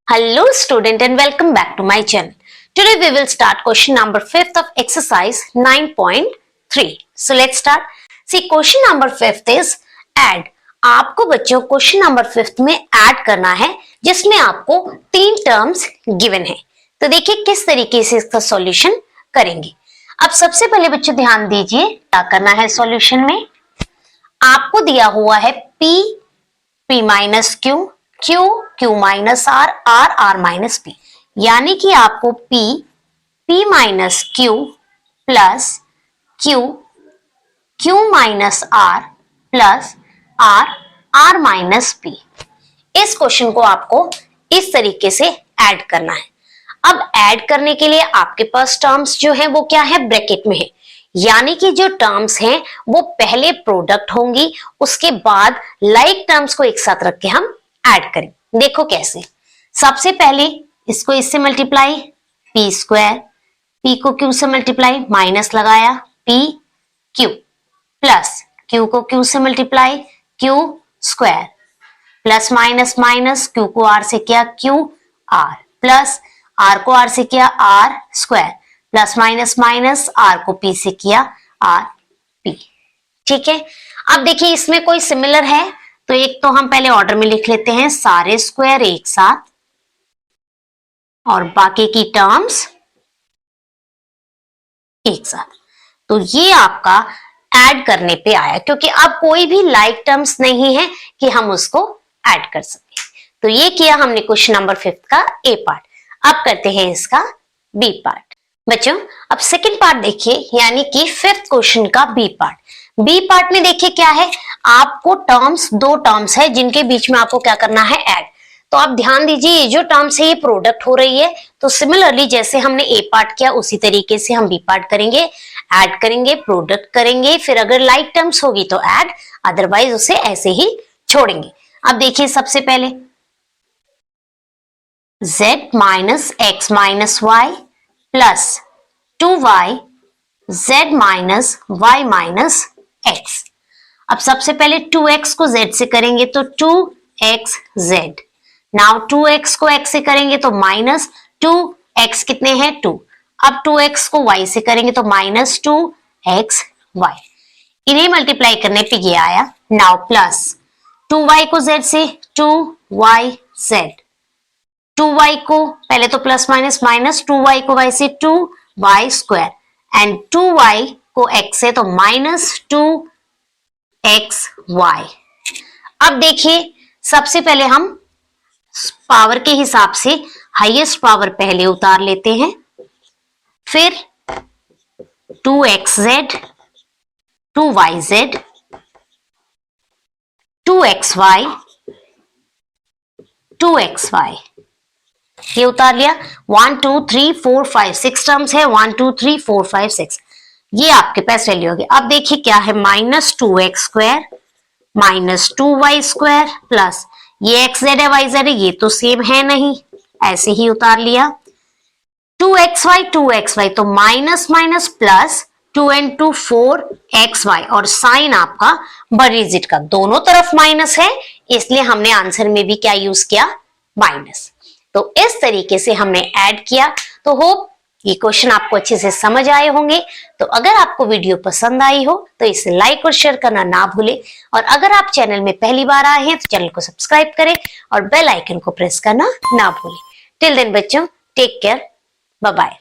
Hello student and welcome back to my channel. Today we will start question number 5th of exercise 9.3. So let's start. See question number 5th is add. आपको बच्चों question number 5th में add करना है जिसमें आपको 3 terms given है। तो देखिए किस तरीके से इसका सॉल्यूशन करेंगे। अब सबसे पहले बच्चों ध्यान दीजिए क्या करना है सॉल्यूशन में। आपको दिया हुआ है p minus Q, Q minus R, R minus P, यानी कि आपको P minus Q plus Q minus R plus R minus P, इस क्वेश्चन को आपको इस तरीके से ऐड करना है। अब ऐड करने के लिए आपके पास टर्म्स जो है वो क्या है, ब्रैकेट में है, यानी कि जो टर्म्स हैं वो पहले प्रोडक्ट होंगी, उसके बाद लाइक टर्म्स को एक साथ रख के हम ऐड करें। देखो कैसे। सबसे पहले इसको इससे मल्टीप्लाई p स्क्वायर, p को q से मल्टीप्लाई माइनस लगाया p q प्लस q को q से multiply q square plus minus minus q को r से किया q r प्लस r को r से किया r square plus minus minus r को p से किया r p। ठीक है। अब देखिए इसमें कोई सिमिलर है तो एक तो हम पहले ऑर्डर में लिख लेते हैं सारे स्क्वायर एक साथ और बाकी की टर्म्स एक साथ। तो ये आपका ऐड करने पे आया, क्योंकि अब कोई भी लाइक टर्म्स नहीं है कि हम उसको ऐड कर सके। तो ये किया हमने क्वेश्चन नंबर 5 का ए पार्ट। अब करते हैं इसका बी पार्ट। बच्चों अब सेकंड पार्ट देखिए, यानी कि 5th क्वेश्चन का बी पार्ट। बी पार्ट में देखिए क्या है, आपको टर्म्स, 2 टर्म्स है जिनके बीच में आपको क्या करना है, ऐड। तो आप ध्यान दीजिए ये जो टर्म्स है ये प्रोडक्ट हो रही है, तो सिमिलरली जैसे हमने ए पार्ट किया उसी तरीके से हम बी पार्ट करेंगे, ऐड करेंगे, प्रोडक्ट करेंगे, फिर अगर लाइक टर्म्स होगी तो ऐड, अदरवाइज उसे ऐसे ही छोड़ेंगे। अब देखिए सबसे पहले z minus x minus y plus 2y z minus y minus x। अब सबसे पहले 2x को z से करेंगे तो 2xz, नाउ 2x को x से करेंगे तो माइनस 2x कितने हैं 2, अब 2x को y से करेंगे तो माइनस 2xy, इन्हें मल्टीप्लाई करने पे ये आया। नाउ प्लस 2y को z से 2yz, 2y को पहले तो प्लस माइनस माइनस 2y को y से 2y स्क्वायर एंड 2y को x से तो माइनस 2xy। अब देखिए सबसे पहले हम पावर के हिसाब से हाईएस्ट पावर पहले उतार लेते हैं, फिर 2xz, 2yz, 2xy, 2xy, ये उतार लिया। 1 2 3 4 5 6 टर्म्स है, 1 2 3 4 5 6, ये आपके पास वैल्यू होगी। अब देखिए क्या है, minus 2x square minus 2y square plus ये xz है yz है, ये तो सेम है नहीं, ऐसे ही उतार लिया। 2xy तो minus minus plus 2 and 2 4xy, और साइन आपका बड़ी डिजिट का दोनों तरफ माइनस है, इसलिए हमने आंसर में भी क्या यूज किया, माइनस। तो इस तरीके से हमने ऐड किया। तो होप ये क्वेश्चन आपको अच्छे से समझ आए होंगे। तो अगर आपको वीडियो पसंद आई हो तो इसे लाइक और शेयर करना ना भूलें, और अगर आप चैनल में पहली बार आए हैं तो चैनल को सब्सक्राइब करें और बेल आइकन को प्रेस करना ना भूलें। टिल देन बच्चों, टेक केयर, बाय बाय।